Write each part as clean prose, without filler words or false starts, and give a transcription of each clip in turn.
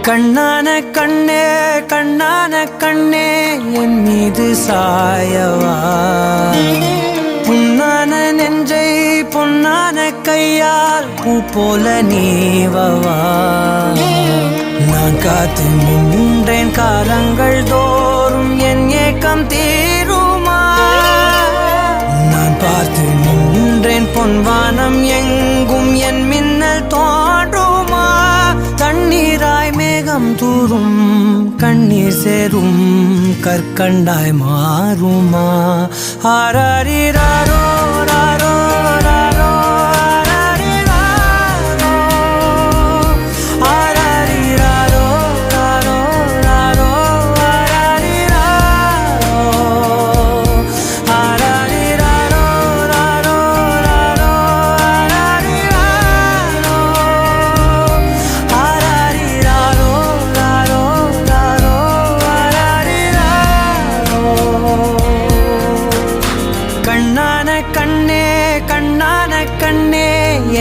கண்ணான கண்ணே கண்ணான கண்ணே என் மீது சாயவா, புண்ணான நெஞ்சை பொன்னான கையால் பூ போல நீவவா. நான் காத்து நின்றேன் காலங்கள் தோறும் என் ஏக்கம் தீருமா. நான் பார்த்து நின்றேன் பொன்வானம் எங்கும் என் மின்னல் தோன்றுமா. தண்ணீராய் மேகம் தூரும் கண்ணீர் சேரும் கற்கண்டாய் மாறுமா. ஆராரிராரோ ராரோ ராரோ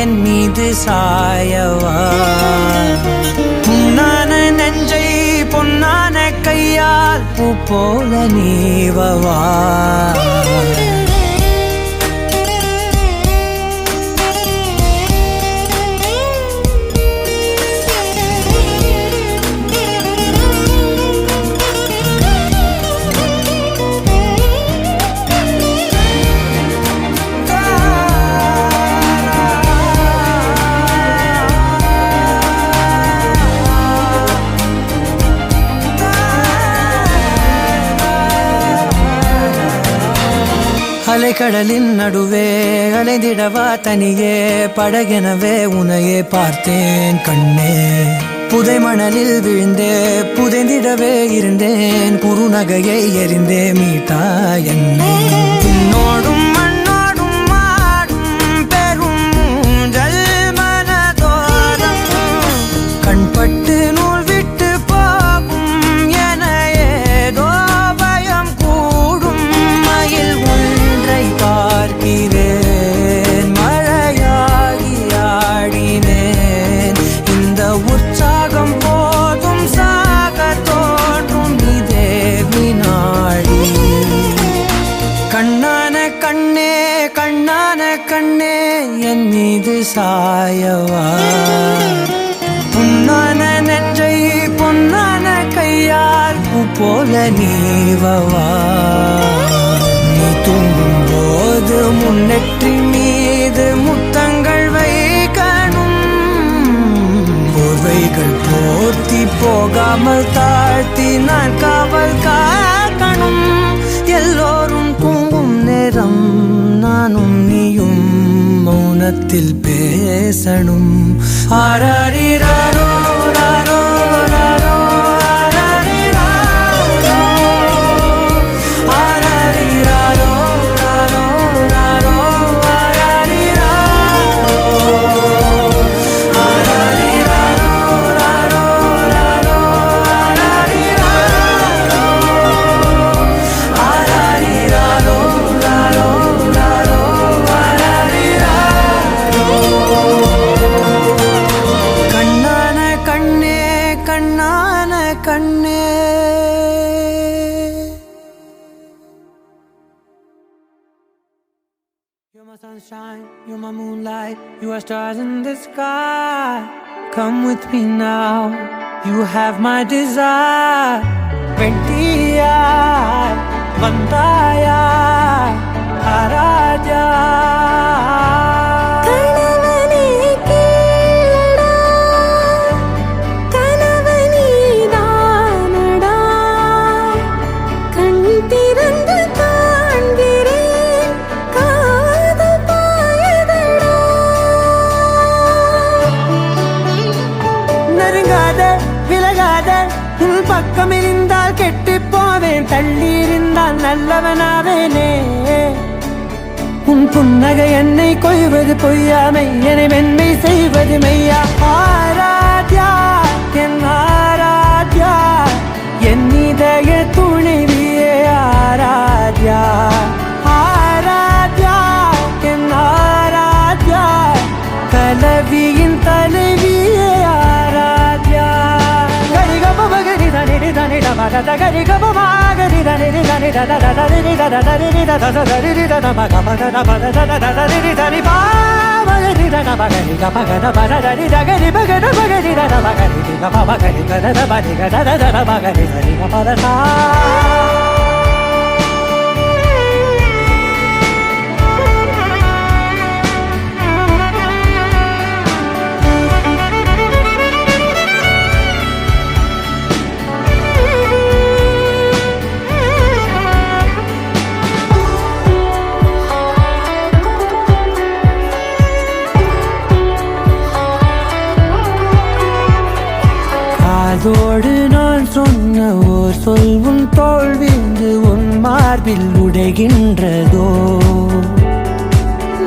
என் மீது சாயவா, புண்ணான நெஞ்சை பொன்னான கையால் பூ போல நீவவா. அலைக்கடலின் நடுவே அலைந்திடவா தனியே படகெனவே உனையே பார்த்தேன் கண்ணே. புதை மணலில் விழுந்தே புதைந்திடவே இருந்தேன், குறுநகையை எறிந்தே மீட்டா என்னை. உன்னோடும் மண்ணோடும் மாடும் பெரும் ஊஞ்சல் மனதோரம் கண்பட்டு நூல் விட்டு போகும் என ஏதோ பயம் கூடும். மயில் பார்க்கிறேன் மழையாகி ஆடினேன், இந்த உற்சாகம் போதும் சாக தோன்றும் இதே வினாடி. கண்ணான கண்ணே கண்ணான கண்ணே என் மீது சாயவா, புண்ணான நெஞ்சை பொன்னான கையால் பூ போல நீவவா. நீ தூங்கும் போது முன்னெற்றி மீது முத்தங்கள் வைக்கணும், போர்வைகள் போர்த்தி போகாமல் தாழ்த்தி நான் காவல் காக்கணும். எல்லோரும் தூங்கும் நேரம் நானும் நீயும் மௌனத்தில் பேசணும். ஆராரிராரோ ராரோ ராரோ கண்ணே. You're my sunshine, you're my moonlight, you are stars in the sky. Come with me now, you have my desire. Vendiya vandaya araja. பக்கம் இருந்தால் கெட்டு போவேன், தள்ளி இருந்தால் நல்லவனாவேனே. உன் புன்னகை என்னை கொய்வது பொய்யாமை, என்னை மென்மை செய்வது மெய்யா. ஆராத்யா என் ஆராத்யா, என் இதய துணைவியே ஆராத்யா. ஆராத்யா என் ஆராத்யா, கலவியின் தலைவியே ஆராத்யா. அதோடு நான் சொன்ன ஓர் சொல்வும் தோல்விந்து உன் மார்பில் உடைகின்றதோ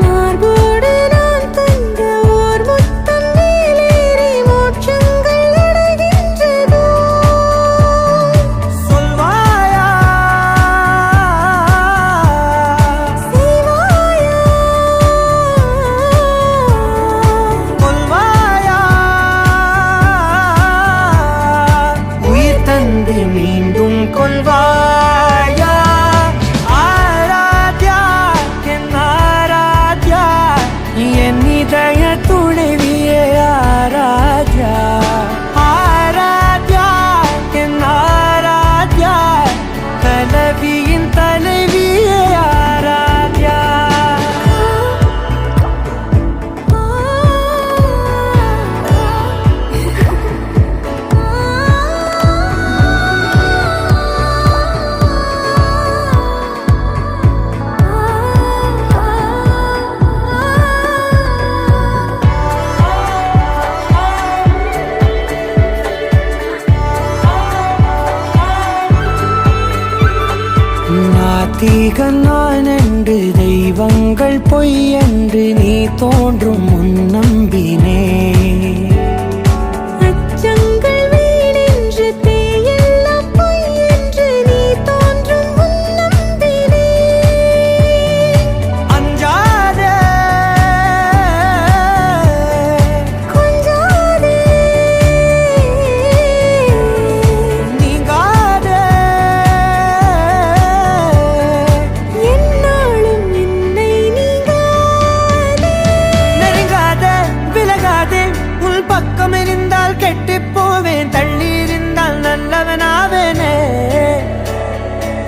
மார்போடு நான் தந்த ஓர் முத்தம் மேலேறி மோட்சங்கள் அடைகின்றதோ சொல்வாயா செய்வாயா கொல்வாயா உயிர் தந்து மீண்டும் கொள்வாயா ஆராத்யா என் ஆராத்யா என் இதய துணைவியே ஆராத்யா ஆராத்யா என் ஆராத்யா கலவியின் தலைவியே ஆராத்யா நாத்திகன் நான் என்று தெய்வங்கள் பொய் என்று நீ தோன்றும் முன் நம்பினே அச்சங்கள் வீணென்று தேயெல்லாம் பொய் என்று நீ தோன்றும் முன் நம்பினே அஞ்சாதே கொஞ்சாதே நீங்காதே என்னாலும் என்னை நீங்காதே நெருங்காதே விலகாதே உள் பக்கம் இருந்தால் கெட்டுப் போவேன் தள்ளி இருந்தால் நல்லவனாவேனே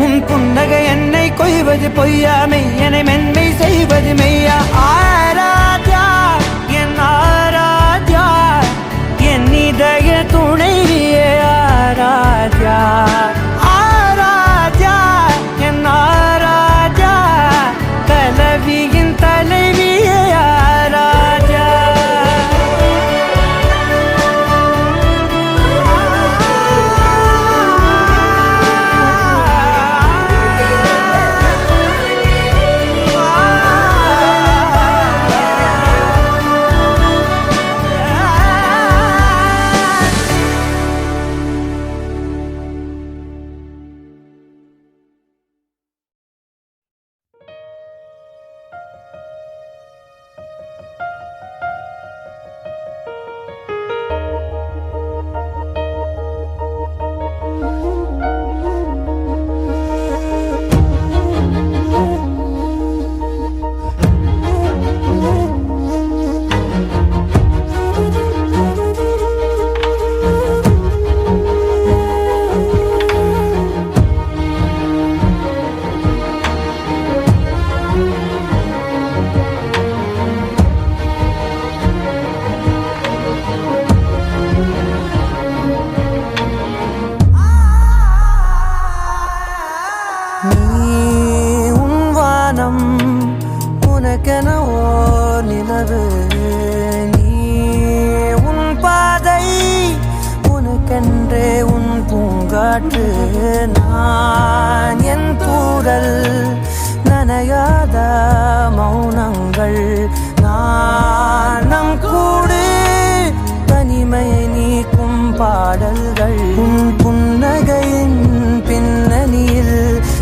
உன் புன்னகை என்னை கொய்வது பொய்யா மெய்யனை மென்மை செய்வது மெய்யா ஆராத்யா என் ஆராத்யா என் இதய துணைவியே ஆராத்யா ஆராத்யா என் ஆராத்யா கலவியின் தலைவியே ஆராத்யா உனக்கென ஓர் நிலவு நீ உன் பாதை உனக்கென்றே உன் பூங்காற்று நான் என் தூரல் நனையாத மௌனங்கள் நாணம் கூடு தனிமையை நீக்கும் பாடல்கள் உன் புன்னகையின் பின்னணியில்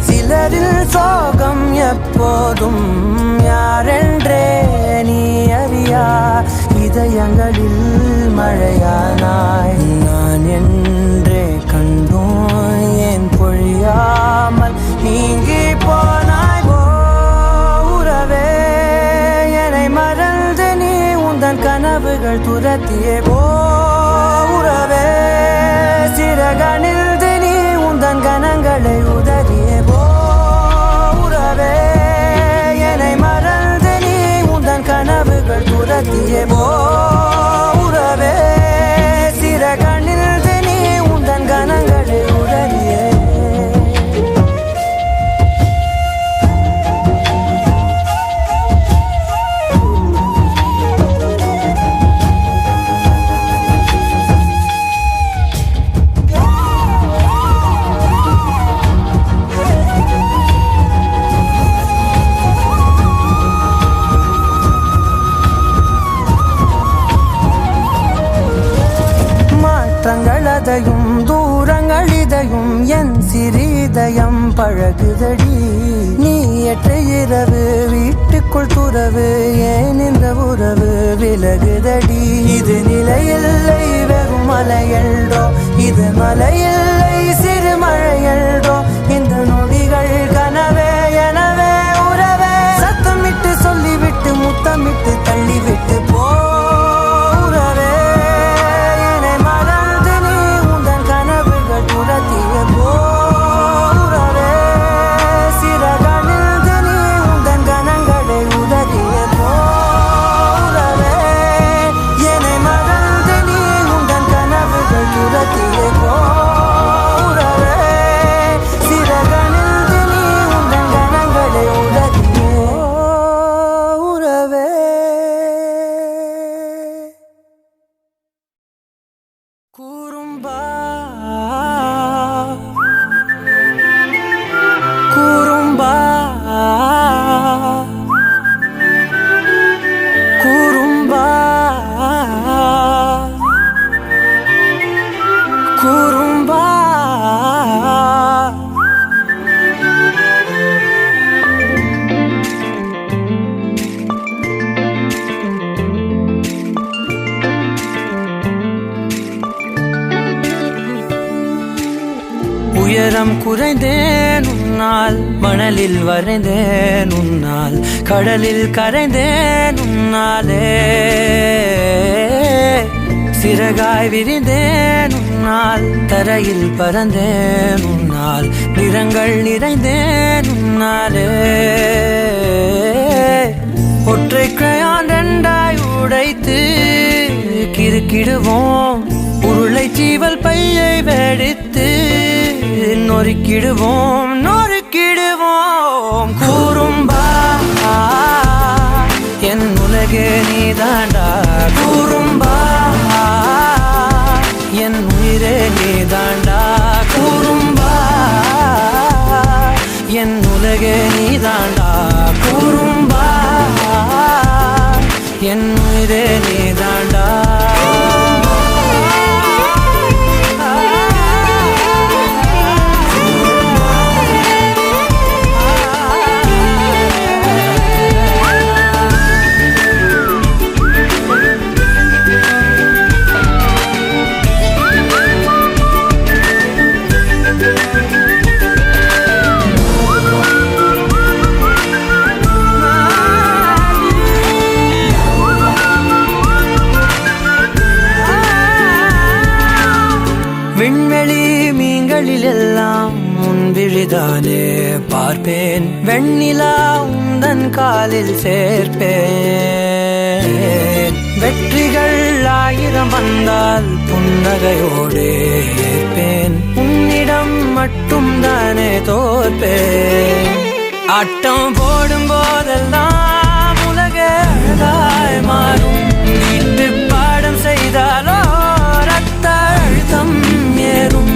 சிலரில் சோகம் எப்போதும் யாரென்றே நீ அறியா இதயங்களில் மழையானாய் நான் என்றே கண்டோம் உந்தன் கனவுகள் துரத்தியே போ உறவே சிறகணில் நீ உந்தன் கணங்களை உதறியே போ உறவே என்னை மறந்து நீ உந்தன் கனவுகள் துரத்தியே போ உறவே சிறகணில் நீ உந்தன் கணங்களை உதறியே மாற்றங்களதையும் தூரங்கள் இதையும் என் சிறிதயம் பழகுதடி நீ ஏற்ற இரவு வீட்டுக்குள் துறவு ஏன் இந்த உறவு விலகுதடி இது நிலையில்லை வெறும் மலையல்டோ இது மலையில்லை சிறு மழையல்டோ இந்த நொடிகள் கனவே எனவே உறவே சத்தமிட்டு சொல்லிவிட்டு முத்தமிட்டு தள்ளிவிட்டு போ உறவே என்னை மறந்து நீ உந்தன் கனவுகள் துரத்திய போ உறவே சிறகணில் நீ உந்தன் கணங்களை உதறிய போ உறவே என்னை மறந்து நீ உந்தன் கனவுகள் துரத்திய போ உறவே சிறகணில் நீ உந்தன் கணங்களை உதறிய உறவே குறும்பா குறும்பா குறும்பா குறும்பா உயரம் குறைந்தேன் உன்னால் மணலில் வரைந்தேன் உன்னால் கடலில் கரைந்தேன் உன்னாலே சிறகாய் விரிந்தேன் உன்னால் தரையில் பறந்தேன் உன்னால் நிறங்கள் நிறைந்தேன் உன்னாலே ஒற்றை கிரையான் ரெண்டாய் உடைத்து கிறுக்கிடுவோம் உருளை சீவல் பையை வெடித்து நொறுக்கிடுவோம் நொறுக்கிடுவோம் குறும்பா என் உலகே நீதாண்டா குறும்பா என் உயிரே நீதாண்டா குறும்பா என் உலகே நீதாண்டா குறும்பா என் உயிரே நீதாண்டா விண்வெளி மீன்களிலெல்லாம் முன்விழிதானே பார்ப்பேன் வெண்ணிலா உந்தன் காலில் சேர்ப்பேன் வெற்றிகள் ஆயிரம் வந்தால் புன்னகையோடு ஏற்பேன் உன்னிடம் மட்டும் தானே தோற்பேன் ஆட்டம் போடும் போதெல்லாம் உலக அழகாய் மாறும் வீட்டு பாடம் செய்தாலோ ரத்த அழுத்தம் ஏறும்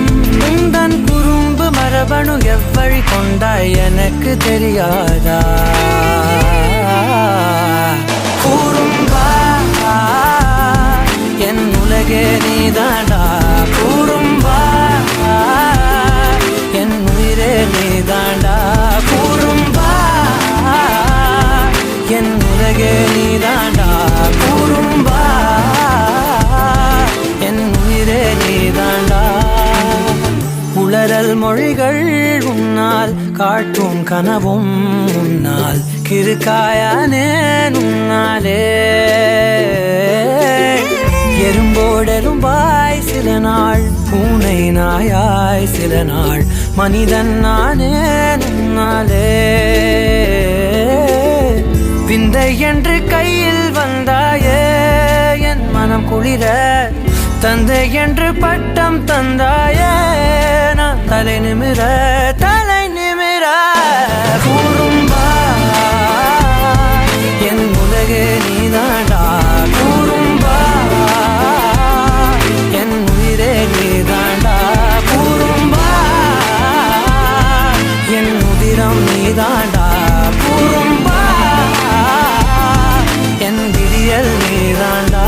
உந்தன் குறும்பு மரபணு எவ்வழி கொண்டாய் எனக்கு தெரியாதா குறும்பா என் உலகே நீதாண்டா குறும்பா என் உயிரே நீதாண்டா குறும்பா என் உலகே நீதாண்டா குறும்பா என் உயிரே நீதாண்டா உளறல் மொழிகள் உன்னால் காட்டும் கனவும் உன்னால் கிறுக்காயானே உன்னாலே ஓடெலும்பாய் சில நாள், பூனை நாயாய் சில நாள், மனிதன் நானே நன்னாலே. விந்தை என்று கையில் வந்தாயே என் மனம் குளிர, தந்தை என்று பட்டம் தந்தாயே நான் தலை நிமிர கூறும்பா என் உலகே நீதாண்டா. கூறும்பா என் உயிரே நீதாண்டா. கூறும்பா என் உதிரம் நீதாண்டா. கூறும்பா என் விடியல் நீதாண்டா.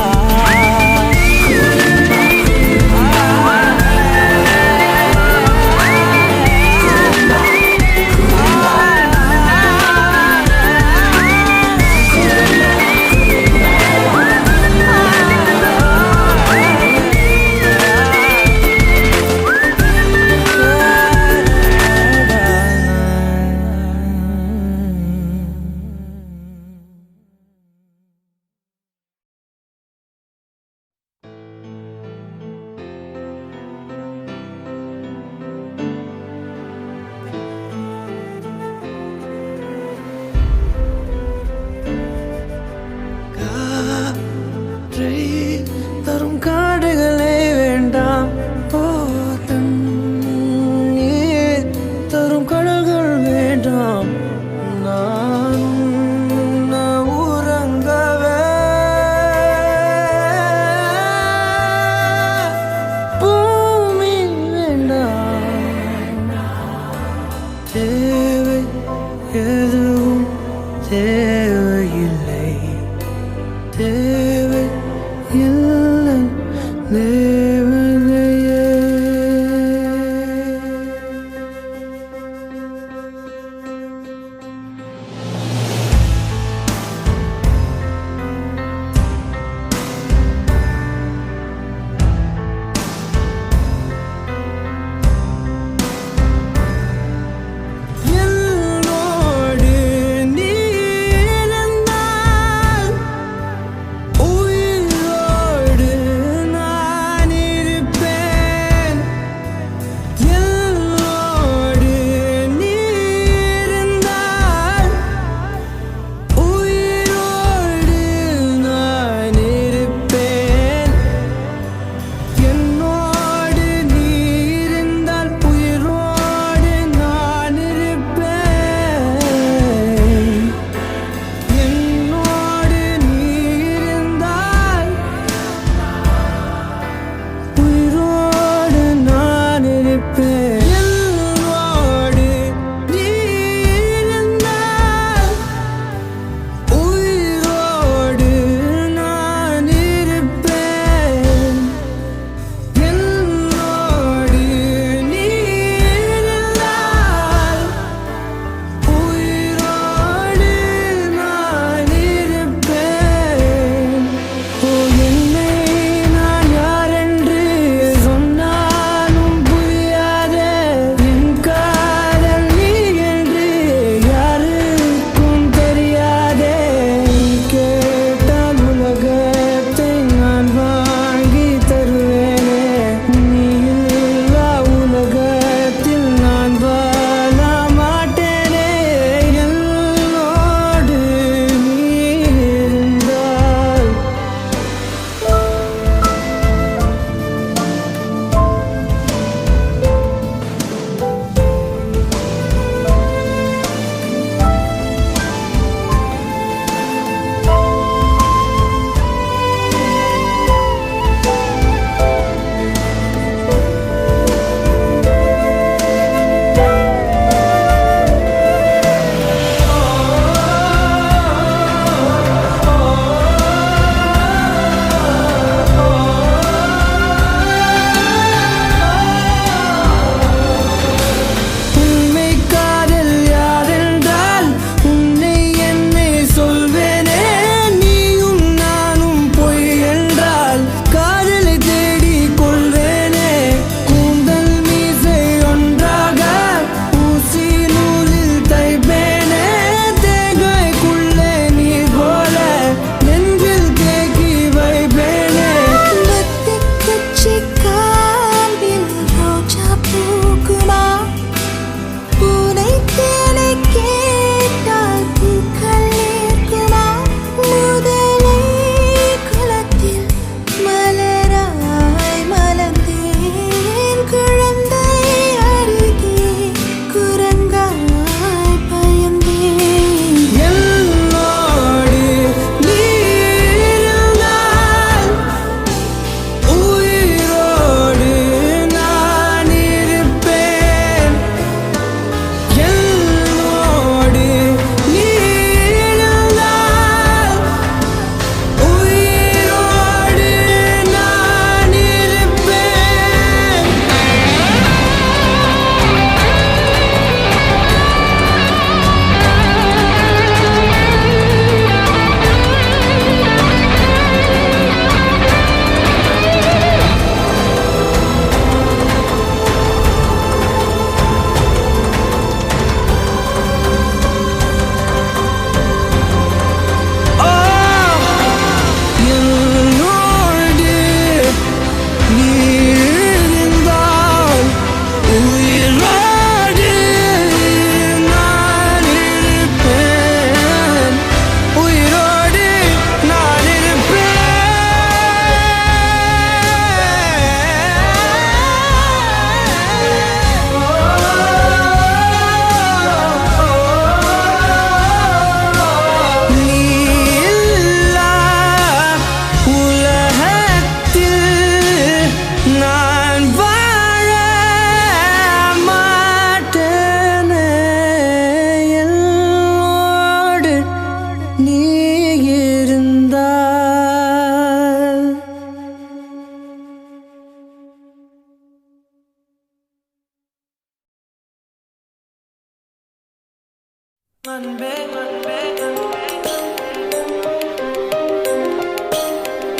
தரும் காடுகளே வேண்டாம், நீர் தரும் கடல்கள் வேண்டாம், நான் உறங்கவே பூமி வேண்டாம். தேவை எதுவும் தேவையில்லை, தேவை இல்லை தேவதையே. என்னோடு நீ இருந்தால் உயிரோடு நான்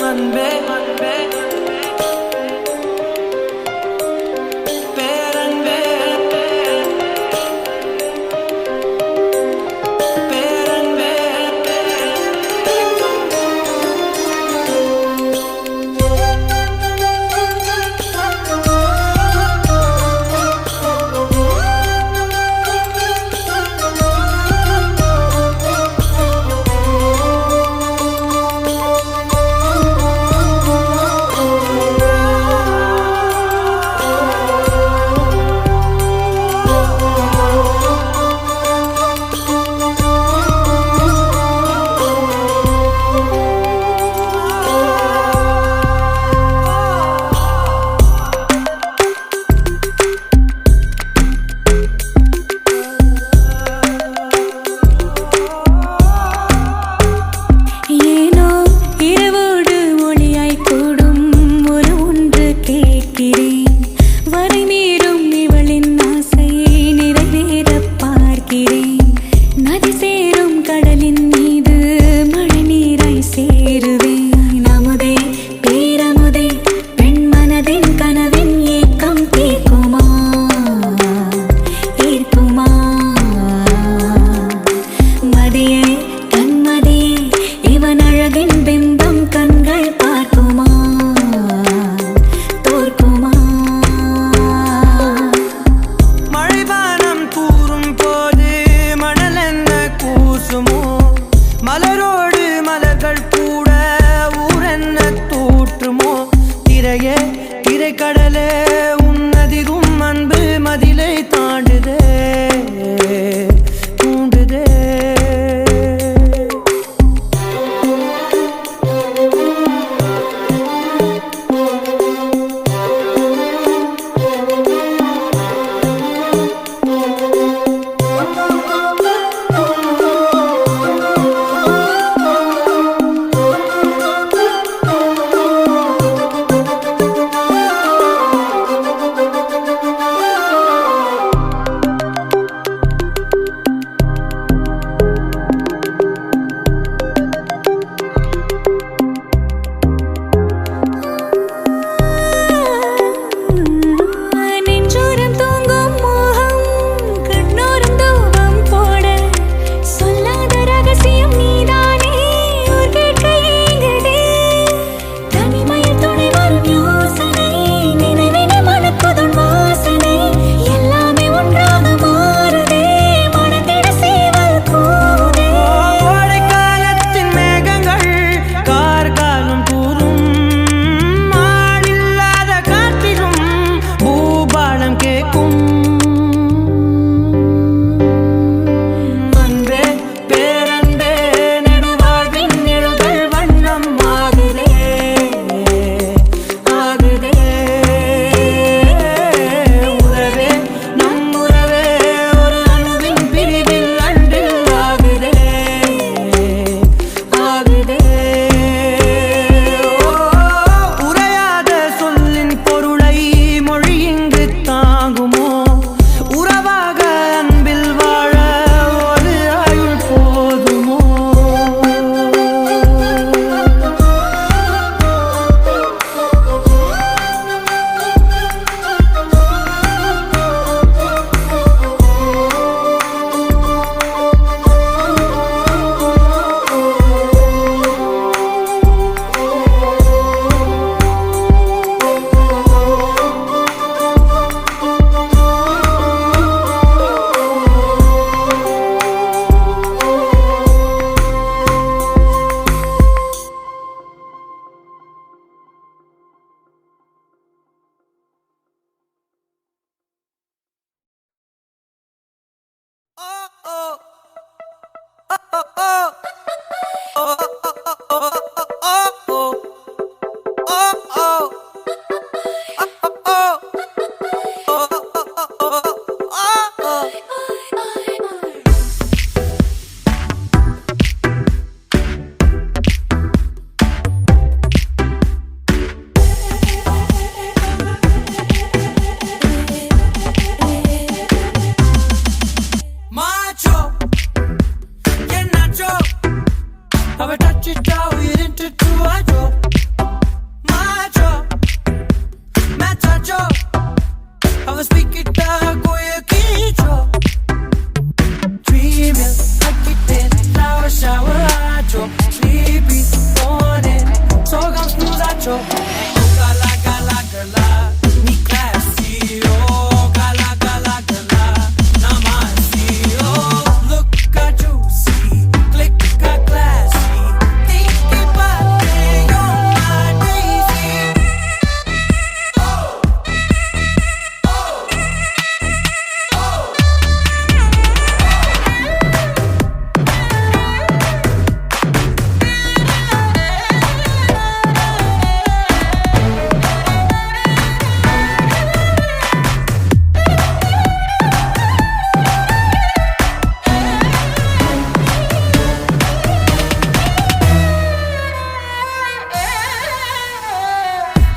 அன்பே அன்பே பேரன்பே பேரன்பே ஏனோ இரவோடு ஒளியாய் கூடும் ஒரு ஒன்று கேட்கிறேன் வரை மீறும் இவளின் ஆசை நிறைவேற பார்க்கிறேன் நதி சேரும் கடலின் மீது மழை நீராய் சேருவேன் அமுதே பேரமுதே பெண் மனதின் கனவின் ஏக்கம் தீர்க்குமா ஈர்க்குமா மதியே கண்மதியே இவன் அழகின் பிம்பம் கண்கள் பார்க்குமா தோற்குமா மழைவானம் கூறும் போது மணல் என்ன கூசுமோ மலரோடு மலர்கள் கூட ஊரென்ன தூற்றுமோ திரையே திரைக்கடலே உன்னதிரும் அன்பு மதிலை தாண்டுதே தூண்டுதே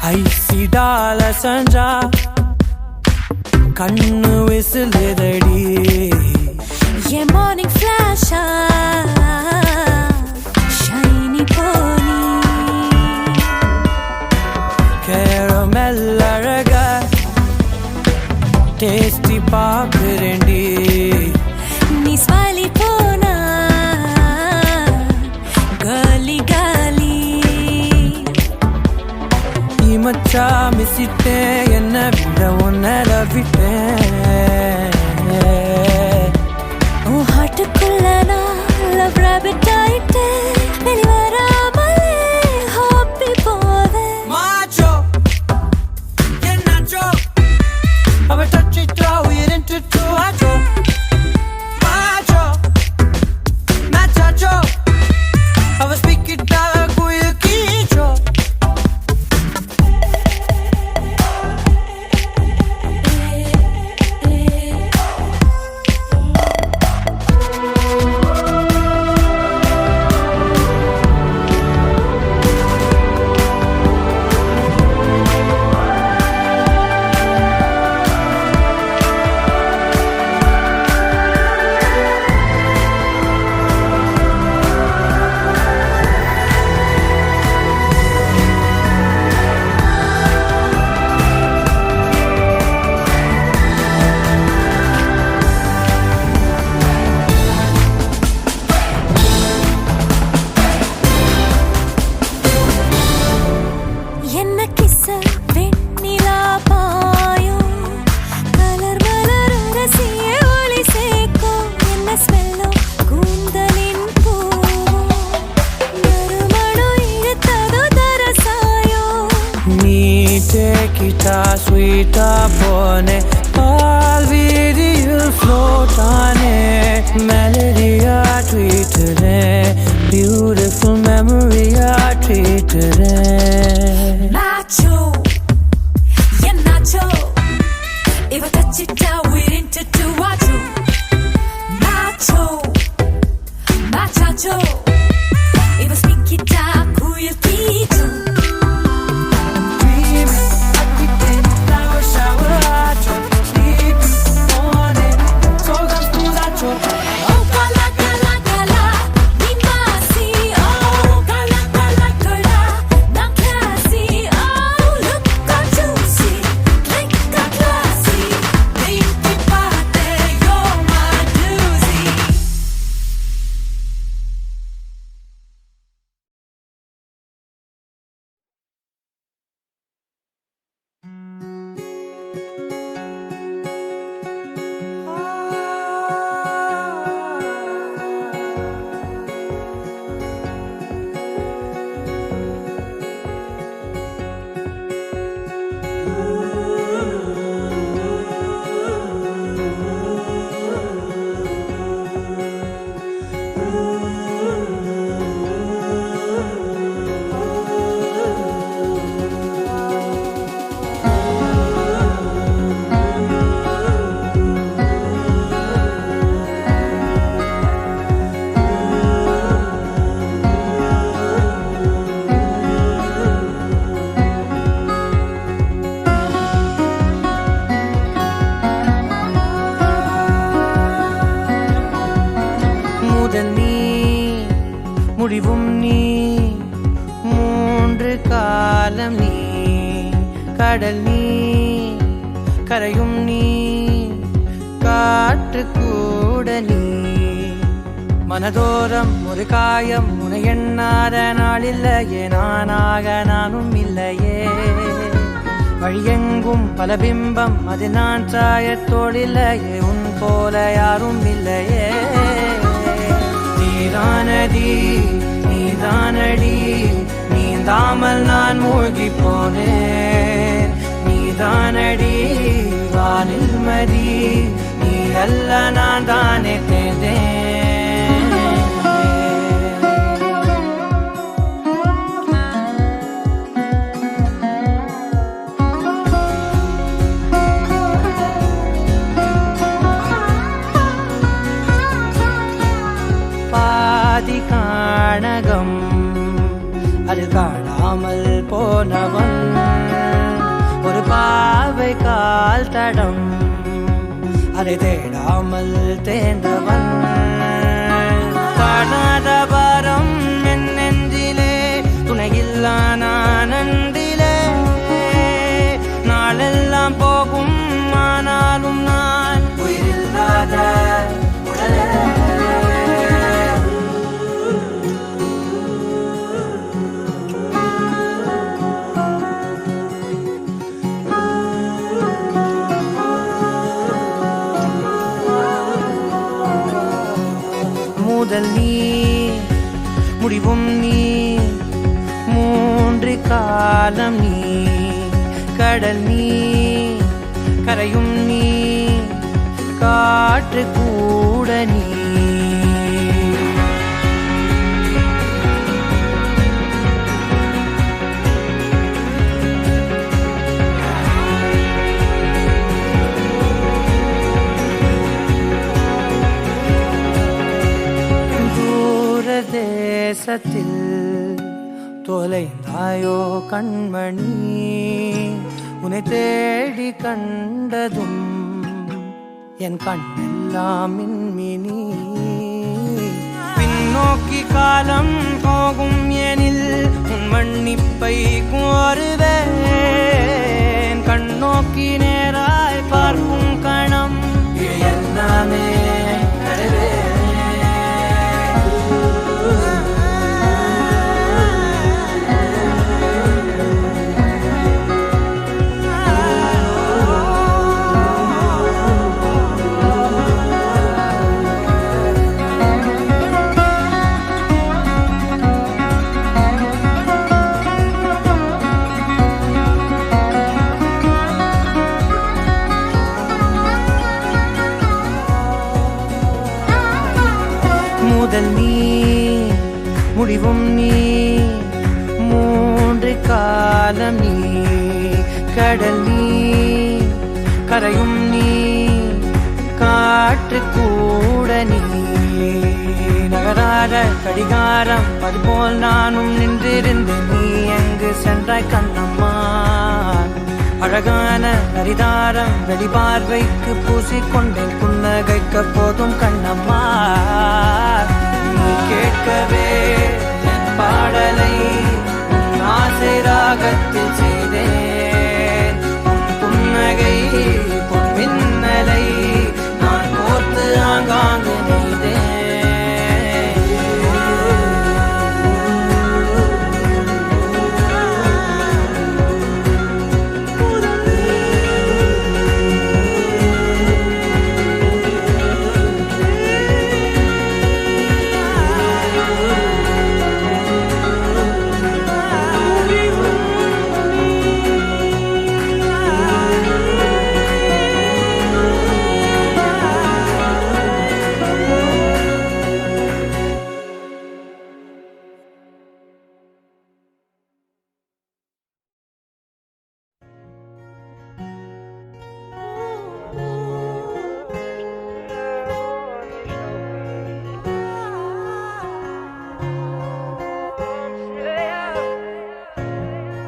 ஐசிடால சஞ்சா கண்ணு விசிலுதடி என் மார்னிங் ஃபிளாஷா ஷைனி போனி கேரமெல் அழக டேஸ்டி பாக்குறேன்டி நீ ஸ்மைலி போனா காலி காலி மச்சா மிசிட்டேன் என்ன விட உன்னை லவ்விட்டேன் உன் ஹார்ட்டுக்குள்ள நான் லவ் ராபிட் ஆயிட்டேன் வெளிவராமலே ஹாப்பி போவேன் மாச்சோ என்னாச்சோ அவ தச்சிட்டா உயிரின்ட்டு ஆச்சோ மாச்சோ மேச்சாச்சோ அவ ஸ்பீக்கிட்டா குயில் கீச்சோ என்ன கிஸ்ஸ வெண்ணிலா பாயும் கலர் மலர் ரசிய ஒளி சேர்க்கும் என்ன ஸ்மெல்லோ கூந்தலின் பூவும் நறுமணம் இழுத்ததோ தரசாயோ நீ டேக்கிட்டா ஸ்வீட்டா போனே பால் வீதியில் float Aney மெலடியா ட்வீட்டுறேன் beautiful மெமரியா ட்வீட்டுறேன் Nacho, yeah Nacho. If I touch it down, we're into two Nacho, Nacho, Nacho. If I speak it down, who you keep to? Oh, gala, gala, gala, ni masi. Oh, gala, gala, gala, na classy. Oh, look how juicy, like a classy. Pinky party, you're my doozy. முதல் நீ முடிவும் நீ மூன்று காலம் நீ கடல் நீ கரையும் நீ காற்று கூட நீ மனதோரம் ஒரு காயம் உனை எண்ணாத நாள் இல்லையே நானாக நானும் இல்லையே வழியெங்கும் பல பிம்பம் அது நான் சாயத்தோடில்லையே உன் போல யாரும் இல்லையே நீதானடி நீதானடி நீந்தாமல் நான் மூழ்கி போனேன் நீதானடி வானில் மதி நீ அல்ல நான் தானே தேர்ந்தேன் பாதி காணகம் அது காணாமல் போனவன் ஒரு பாவை கால் தடம் அதை தேடாமல் தேர்ந்தவன் காணாத பாரம் என் நெஞ்சிலே துணையில்லா நன்றிலே நாளெல்லாம் போகும் ஆனாலும் நான் உயிரில்லாத உடலே முதல் நீ முடிவும் நீ மூன்று காலம் நீ கடல் நீ கரையும் நீ காற்று கூட நீ தேசத்தில் தொலைந்தாயோ கண்மணி உன்னை தேடி கண்டதும் என் கண்ணெல்லாம் மின்மினி பின்னோக்கி காலம் போகும் எனில் உன் மன்னிப்பை கோருவேன் கண்ணோக்கி நேராய் பார்க்கும் கணம் எல்லாமே முதல் நீ முடிவும் நீ மூன்று காலம் நீ கடல் நீ கரையும் நீ காற்று கூட நீ நகராத கடிகாரம் அதுபோல் நானும் நின்றிருந்தேன் நீ எங்கு சென்றாய் கண்ணம்மா அழகான ஹரிதாரம் வெளிபார்வைக்கு பூசிக்கொண்டேன் புன்னகைக்க போதும் கண்ணம்மா நீ கேட்கவே என் பாடலை ஆசை ராகத்தில் செய்தேன் புன்னகை பொன்மின்னலை நான் கோர்த்து ஆங்காங்கு நெய்தேன்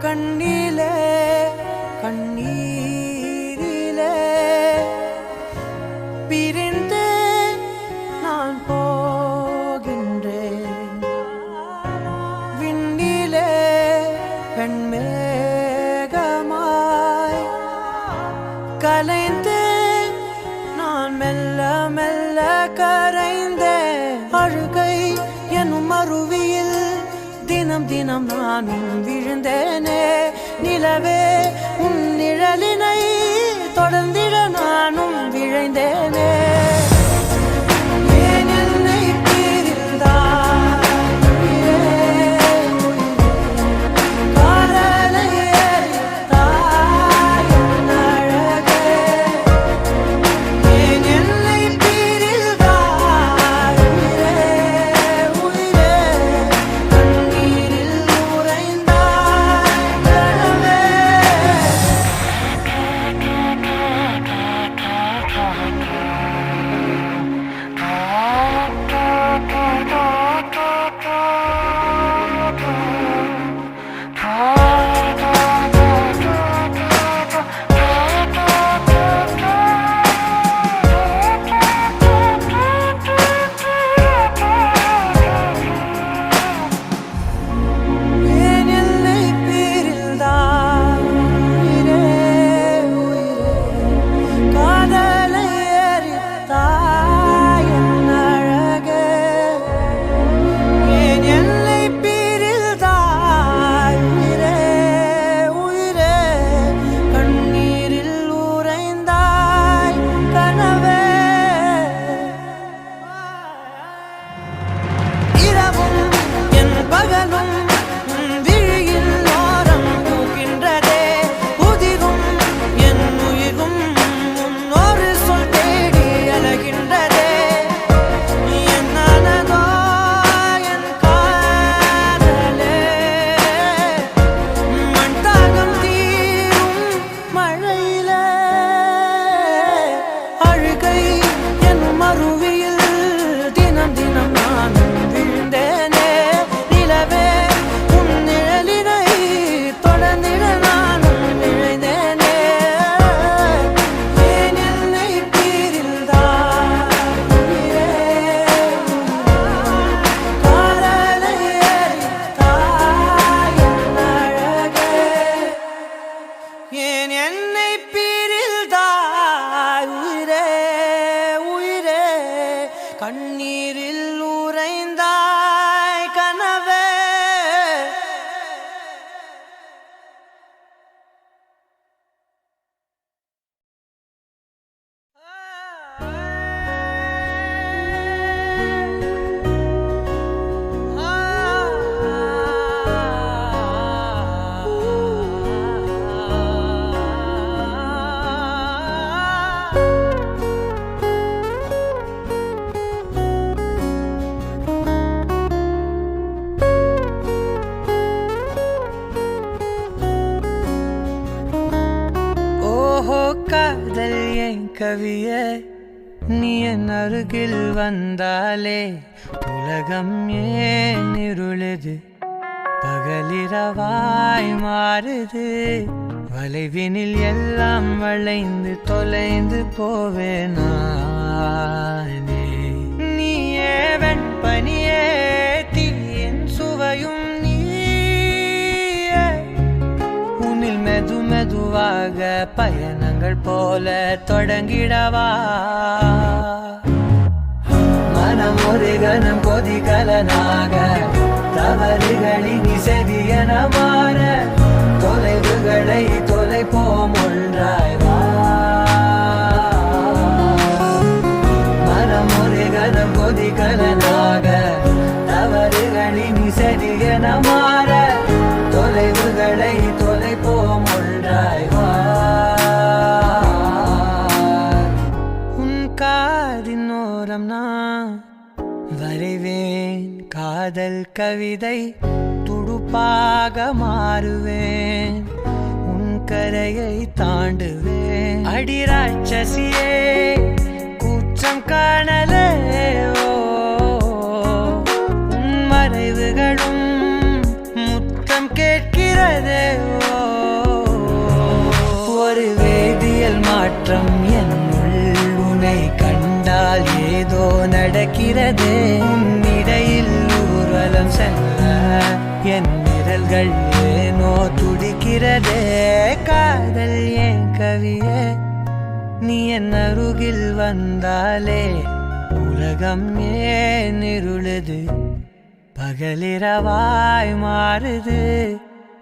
கண்ணிலே கண்ணீரிலே பிரிந்து நான் போகின்றேன் விண்ணிலே பெண்மேகமாய் கலைந்து நான் மெல்ல மெல்ல கரைந்தேன் அழுகை எனும் அருவியில் தினம் தினம் நானும் விழுந்தேனே நிலவே உன் நிழலினை தொடர்ந்திட நானும் விழைந்தேனே ஏன் என்னை பிரிந்தாய் காதலை எரித்தாய் என் அழகே ஏன் என்னை பிரிந்தாய் உயிரே கண்ணீரில் உறைந்தாய் கனவே கவியே நீ என் அருகில் வந்தாலே உலகம் ஏன் இருளுது பகலிரவாய் மாறுது வளைவினில் எல்லாம் வளைந்து தொலைந்து போவேனே நீயே வெண்பனியே தீயின் சுவையும் நீயே உன்னில் மெதுவாக பயணங்கள் போல தொடங்கிடவா மனம் ஒரு கணம் கொதிகலனாக தவறுகளின் செவியன மாற தொலைவுகளை தொலைப்போம் ஒன்றாய் வா மனம் ஒரு கணம் கொதிகலனாக தவறுகளின் செவியன மாற தொலைவுகளை தொலைப்போம் ஒன்றாய் வா உன் காதின் ஓரம் நான் வரைவேன் காதல் கவிதை துடுப்பாக மாறுவேன் உன் கரையை தாண்டுவேன் அடி ராட்சசியே கூச்சம் காணலே உன் மறைவுகளும் முத்தம் கேட்கிறதே ஒரு வேதியியல் மாற்றம் என்னுள் உன்னை கண்டால் ஏதோ நடக்கிறதே உன்னிடையில் ஊர்வலம் செல்ல என் விரல்கள் ஏனோ துடிக்கிறதே காதல் ஏன் கவியே நீ என் அருகில் வந்தாலே உலகம் ஏன் இருளுது பகலிரவாய் மாறுது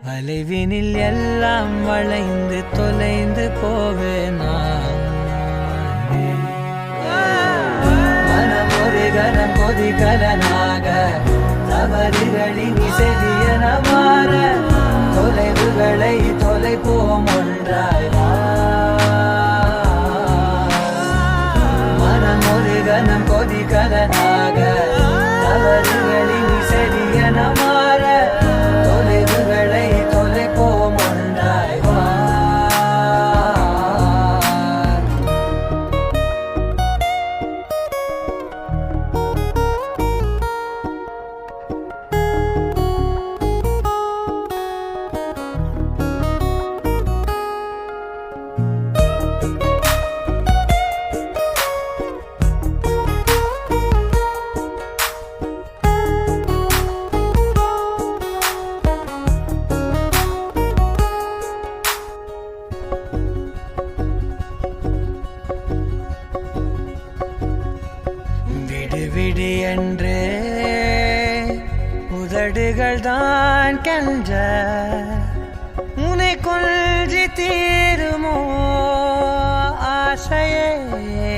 வளைவினில் எல்லாம் வளைந்து தொலைந்து போவேனா மனம் ஒரு கணம் கொதிகலனாக தவறுகளின் செவியன மாற தொலைவுகளை தொலைப்போம் ஒன்றாய் வா மனம் ஒரு கணம் கொதிகலனாக தவறுகளின் செவியன மாற தொலைவுகளை தொலைப்போம் ஒன்றாய் வா விடு என்று உதடுகள் தான் கென்ற உன்னை கொல்ஜி தீருமோ ஆசையே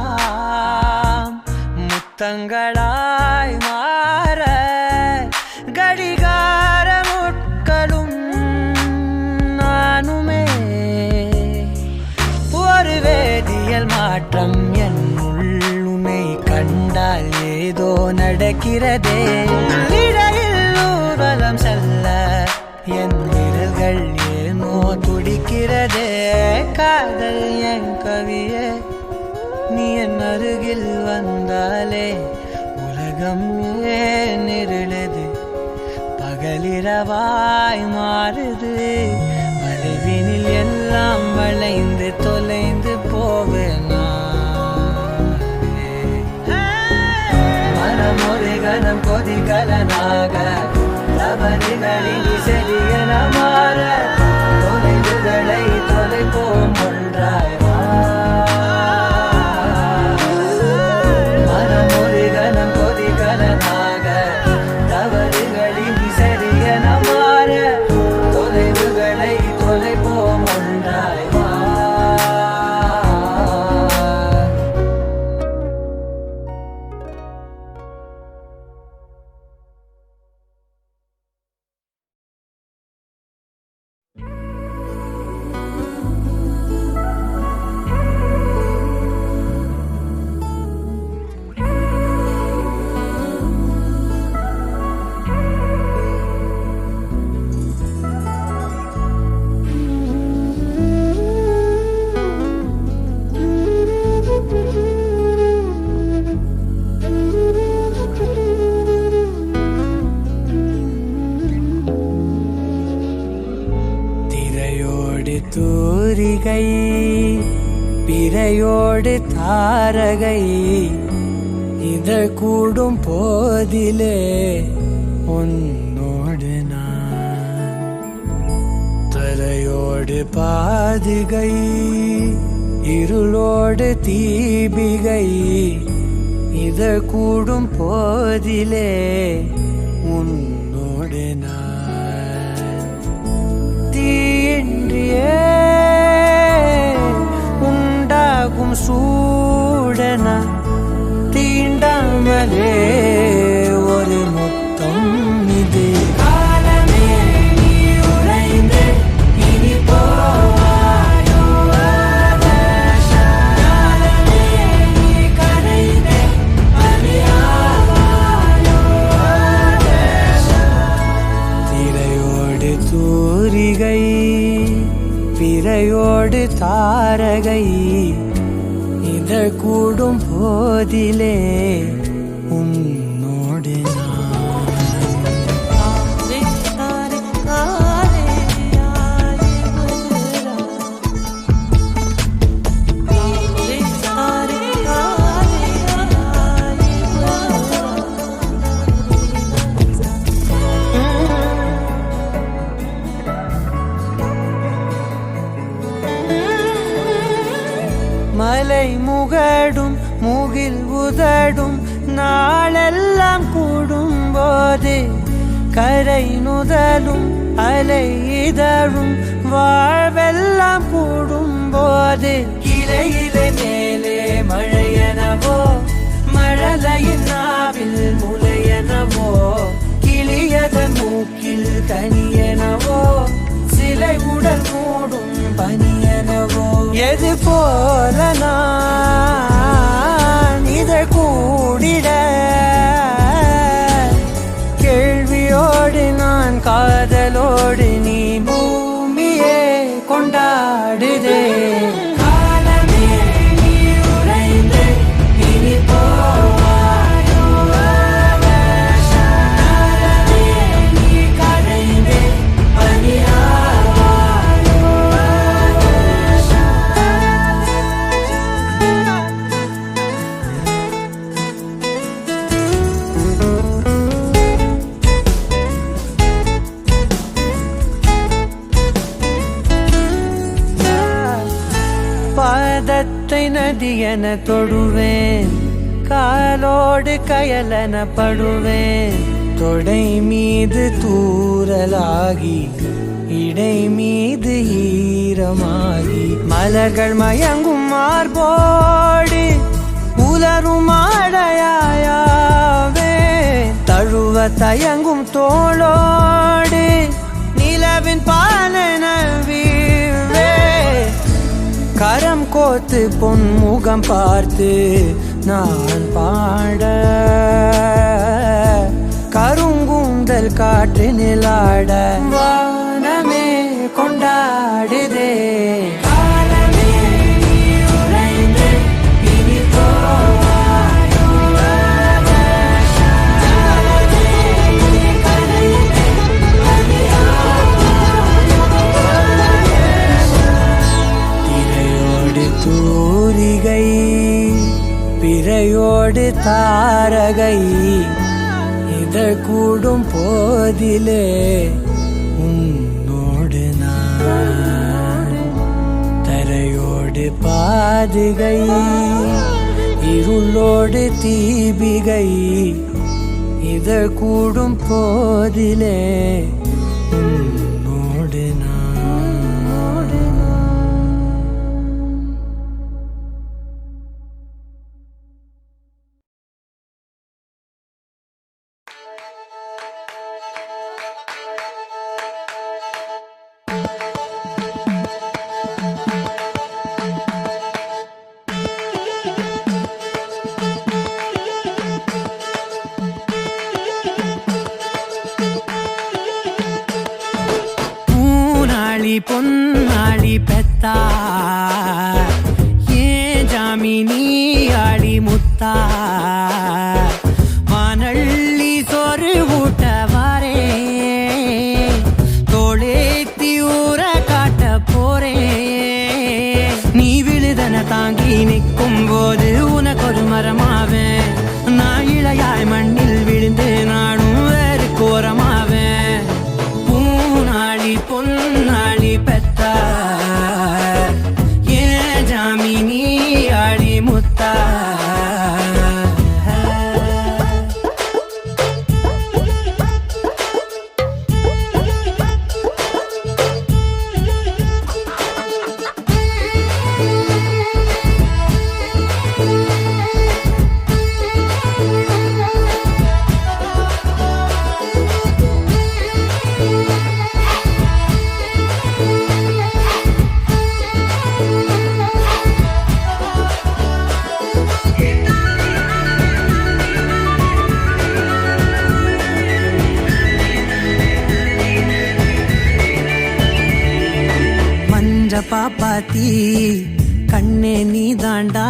முடிவுரையெல்லாம் முத்தங்களாய் மாற கடிகார முட்களும் நானுமே ஒரு வேதியியல் மாற்றம் என்னுள் உன்னை கண்டால் ஏதோ நடக்கிறதே இடையில் ஊர்வலம் செல்ல என் விரல்கள் ஏனோ துடிக்கிறதே காதல் என் கவியே நீ என் அருகில் வந்தாலே உலகம் ஏன் இருளுது பகலிரவாய் மாறுது வளைவினில் எல்லாம் வளைந்து தொலைந்து போவேனா மனம் ஒரு கணம் கொதிகலனாக தவறுகளின் செவியன மாற தொலைவுகளை தொலைப்போம் ஒன்றாய் வா மனம் ஒரு கணம் கொதிகலனாக தவறுகளின் செவியன மாற தொலைவுகளை தொலைப்போம் ஒன்றாய் தூரிகை பிறையோடு தாரகை இதழ் கூடும் போதிலே உன்னோடு நான் தரையோடு பாதுகை இருளோடு தீபிகை இதழ் கூடும் போதிலே உன்னோடு நான் தீயின்றியே உண்டாகும் சூடன தீண்டாமலே ஒரு முத்தம் இது காலமே நீ உறைந்து இனி போவாயோ காலமே நீ கரைந்து பலியாவாயோ திரையோடு தூரிகை பிறையோடு தாரகை இதழ் கூடும் போதிலே உன்னோடு மலை முகடும் முகில் உதடும் நாளெல்லாம் கூடும் போது கரை நுதலும் அலை இதழும் வாழ்வெல்லாம் கூடும் போது இலையிலே மேலே மழையனவோ மழலையின் நாவில் முளையனவோ கிளியதன் மூக்கில் கனியனவோ சிலை உடல் மூடும் பனியனவோ எது போல நான் இதை கூடிட கேள்வியோடு நான் காதலோடு நீ பூமியே கொண்டாடுதே காலமே நீ உறைந்து இனி போவாயோ காலமே நீ கரைந்து பனியாவாயோ பாதத்தை நதியென தொடுவேன் காலோடு கயலென படுவேன் தொடை மீது தூறலாகி இடை மீது ஈரமாகி மலர்கள் மயங்கும் மார்போடு உலரும் ஆடையாயாவே தழுவ தயங்கும் தோளோடு நிலவின் பாலன வீழ்வே கரம் கோத்து பொன்முகம் பார்த்து நான் பாட கருங்கூந்தல் காற்று நிலாட வானமே கொண்டாடுதே காலமே நீ உறைந்து இனி போவாயோ காலமே நீ கரைந்து திரையோடு தூரிகை பிறையோடு தாரகை இதழ் கூடும் போதிலே உன்னோடு நான் தரையோடு பாதுகை இருளோடு தீபிகை இதழ் கூடும் போதிலே உன்னோடு நான் பொன்னாளி பெத்தா ஏன் ஜாமினி ஆளி முத்தா வானள்ளி சொரு ஊட்ட வாரே தோளேத்தி ஊற காட்ட போறேன் நெஞ்ச பாப்பாத்தி கண்ணே நீ தாண்டா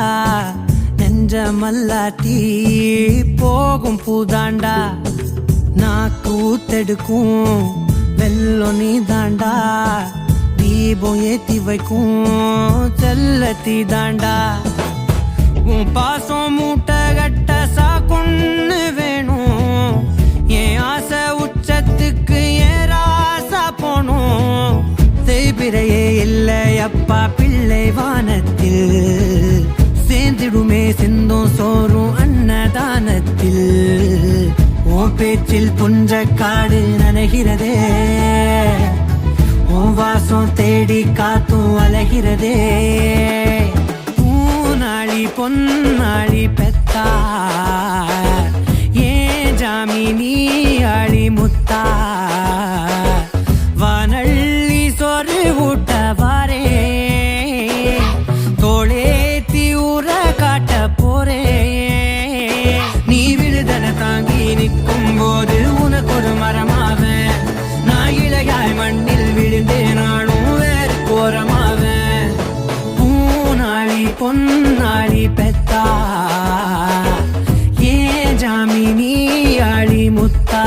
நெஞ்ச மல்லாட்டி போகும் பூதாண்டா நான் கூத்தெடுக்கும் வெள்ளம் நீ தாண்டா தீபம் ஏத்தி வைக்கும் செல்லத்தி தாண்டா உன் பாசம் மூட்டை கட்ட சாக்குன்னு வேணும் என் ஆசை உச்சத்துக்கு ஏன் ராசா போனும் செய்பிறையே இல்லை அப்பா பிள்ளை வானத்தில் சேர்ந்திடுமே சிந்தும் சோறும் அன்னதானத்தில் உன் பேச்சில் புஞ்ச காடு நனைகிறதே உன் வாசம் தேடி காத்தும் அலைகிறதே பூனாளி பொன்னாளி பெத்தா ஏன் ஜாமினி ஆளி முத்தா வானள்ளி சொரு ஊட்ட வாரே தோளேத்தி ஊற காட்ட போறே நீ விழுதன தாங்கி நிற்கும் போது உனக்கு ஒரு மரமாவேன் நான் இளையாய் மண்ணில் விழுந்தே நானும் வேறு கோரமாவேன் பூனாளி பொன்னாளி பெத்தா ஏன் ஜாமினி ஆளி முத்தா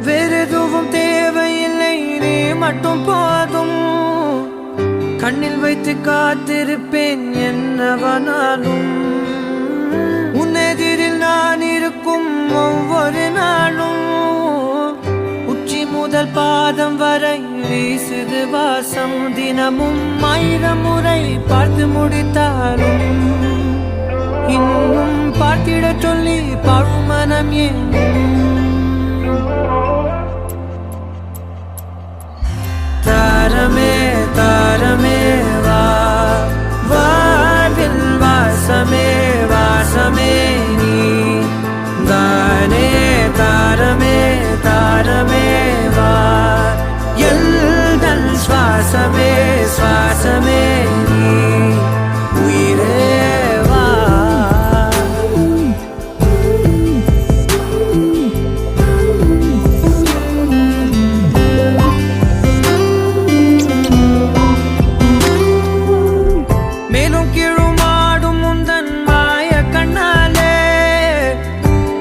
வேறெதுவும் தேவையில்லை நீ மட்டும் போதும் கண்ணில் வைத்து காத்திருப்பேன் என்னவனாலும் உன்னெதிரில் நான் இருக்கும் ஒவ்வொரு நாளும் உச்சி முதல் பாதம் வரை வீசுது வாசம் தினமும் 1000 முறை பார்த்து முடித்தாலும் இன்னும் பார்த்திட சொல்லி பழுமனம் ஏன் தாரமே தாரமே வா வாழ்வில் வாசமே வாசமே நீ தானே தாரமே தாரமே வா எல்தல் சுவாசமே சுவாசமே நீ உயிரே வா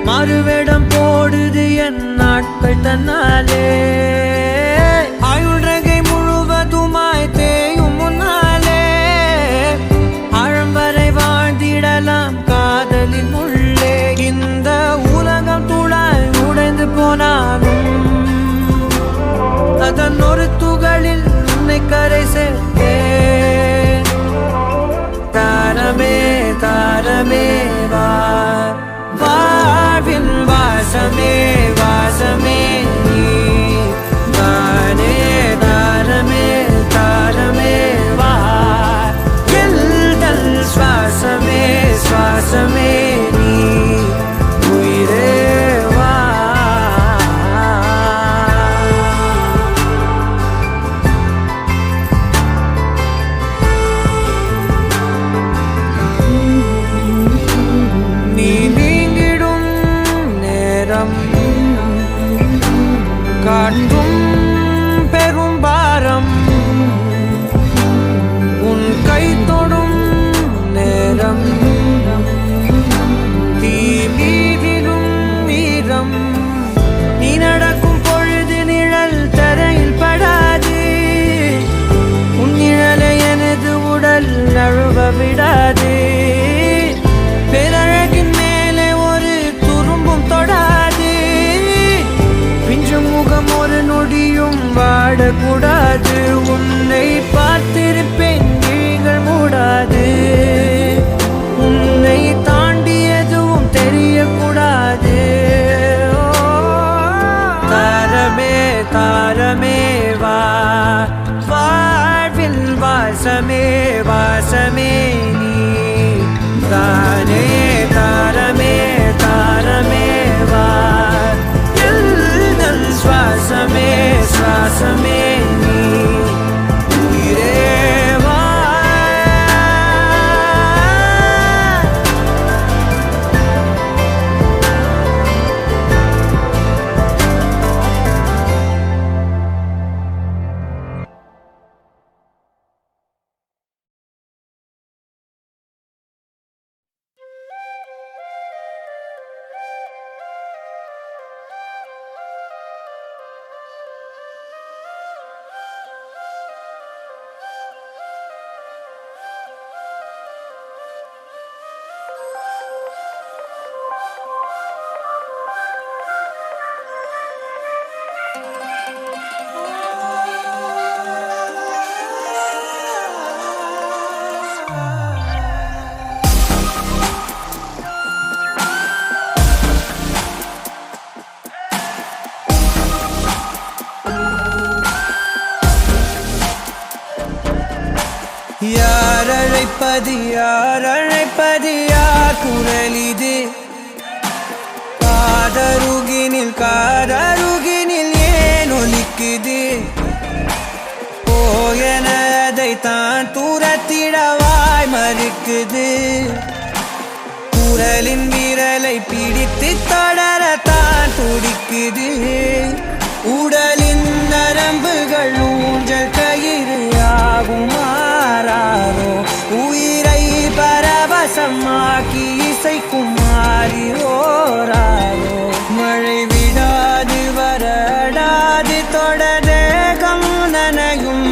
மறுவேடம் போடுது என் நாட்கள் தன்னாலே ஆயுள் ரகை முழுவதுமாய் தேயும் முன்னாலே ஆழம் வரை வாழ்ந்திடலாம் காதலின் உள்ளே இந்த உலகம் துளாய் உடைந்து போனாலும் அதன் ஒரு துகளில் உன்னை கரை சேர்த்தே தாரமே தாரமே வா வாழ்வின் வாசமே வாசமே நீ தானே தாரமே தாரமே வா எல்தல் சுவாசமே சுவாசமே நீ உயிரே வா காட்டும் பெரும் பாரம் உன் கை தொடும் நேரம் தீ மீதிலும் வீரம் நீ நடக்கும் பொழுது நிழல் தரையில் படாது உன் நிழலை எனது உடல் நழுவ விடாது பேரழகின் மேலே ஒரு துரும்பும் தொடாது பிஞ்சு முகம் ஒரு நொடியும் வாடக்கூடாது உன்னை பார்த்திருப்பேன் விழிகள் மூடாது உன்னை தாண்டி எதுவும் தெரியக்கூடாது தாரமே தாரமே வா வாழ்வில் வாசமே வாசமே நீ தானே தாரமே அழைப்பது யார் குரல் இது காதருகினில் ஏன் ஒலிக்குது போயனதை தான் தூரத்திடவாய் மறுக்குது குரலின் விரலை பிடித்து தொடரத்தான் துடிக்குது உடலின் நரம்புகள் ஊஞ்சல் கயிறு ஆகும் மாறாரோ உயிரை பரவசமாக்கி இசைக்கும் மாறி ஓராரோ மழை விடாது வரடாது தொடரேகம் நனையும்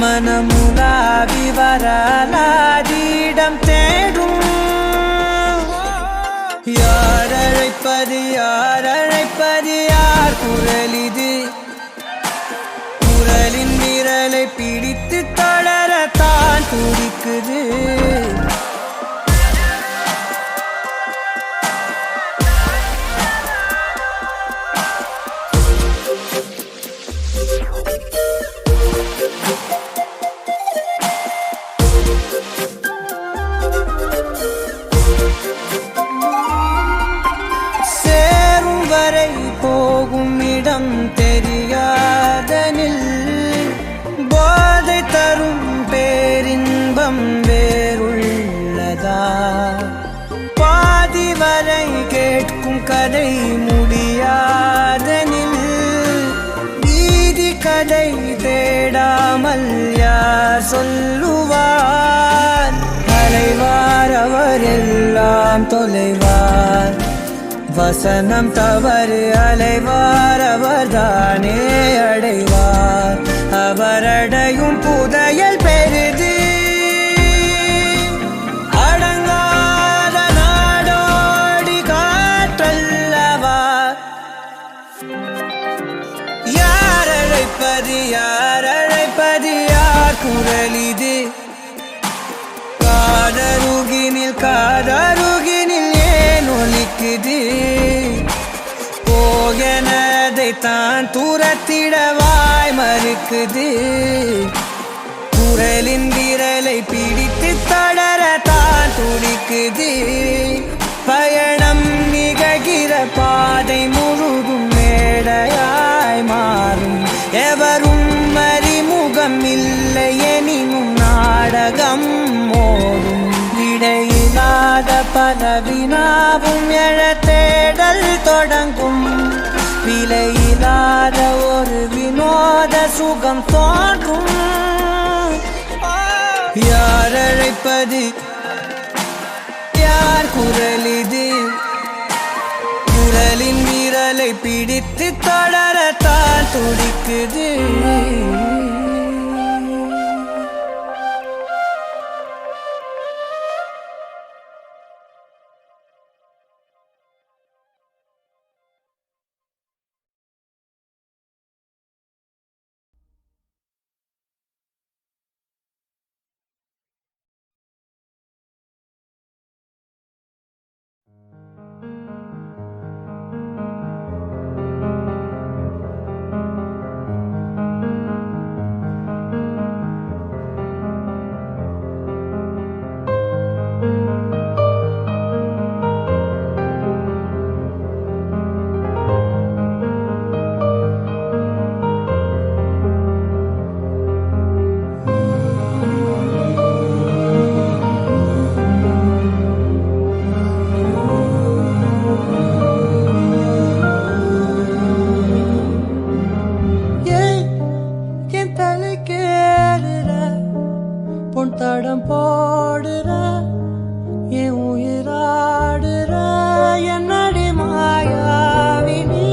மனமுலாவி வரலாதிடம் தேடும் யார் அழைப்பது யார் குரல் இது குரலின் விரலை பிடித்து தொடரத்தான் துடிக்குது போகும் இடம் தெரியாதனில் போதை தரும் பேரின்பம் வேறுள்ளதா பாதி வரை கேட்கும் கதை முடியாதனில் வீதி கதை தேடாமல் யார் சொல்லுவார் அலைவார் அவரெல்லாம் தொலைவார் வசனம் தவறு அலைவார் அவர்தானே அடைவார் அவரடையும் புதையல் பெரிது அடங்காத நாடோடி காற்றல்லவா யார் அழைப்பது யார் குரல் இது காதருகினில் ஏன் ஒலிக்குது போகனதை தான் தூரத்திடவாய் மறுக்குது குரலின் விரலை பிடித்து தொடரத்தான் துடிக்குது பயணம் நிகழ்கிற பாதை முழுதும் மேடையாய் மாறும் எவரும் அறிமுகம் இல்லை எனினும் நாடகம் மோதும் விடையில்லாத பதவினாவும் எழ தேடல் தொடங்கும் விலையில்லாத ஒரு வினோத சுகம் தோன்றும் யார் அழைப்பது யார் குரல் இது குரலின் விரலை பிடித்து தொடரத்தான் துடிக்குது தடம் போடுற என் உயிராடுற என்னடி மாயாவினி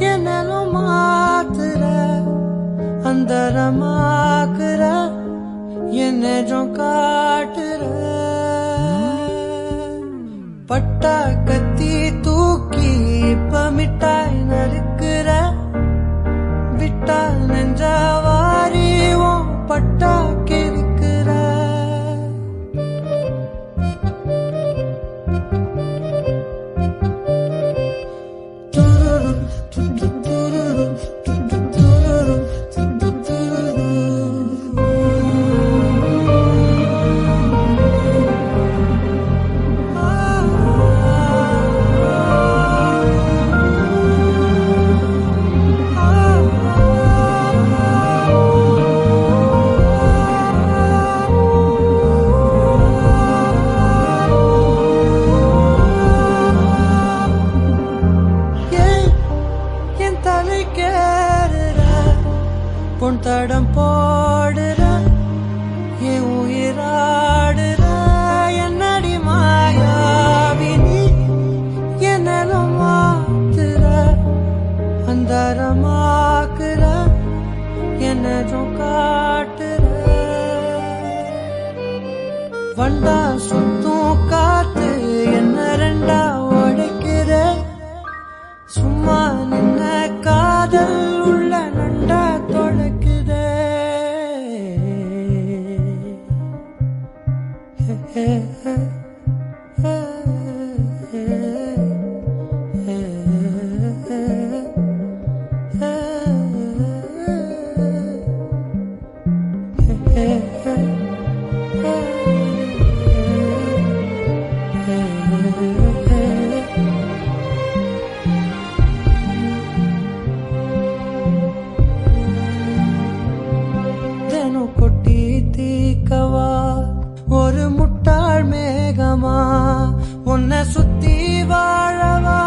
என்னலும் மாத்துற அந்தரமாக்குற என்னஜம் காட்டுற பட்டா கத்தி தூக்கி இப்ப மிட்டாய் நறுக்குற விட்டா நெஞ்சவாரி பட்டா கிறுக்குற வண்டா சுத்தும் காத்து என்ன ரெண்டா உடைக்கிற சும்மா நின்ன காதல் உள்ள நண்டா தொடக்குதே கொட்டி தீக்கவா ஒரு முட்டாள் மேகமா உன்னை சுத்தி வாழவா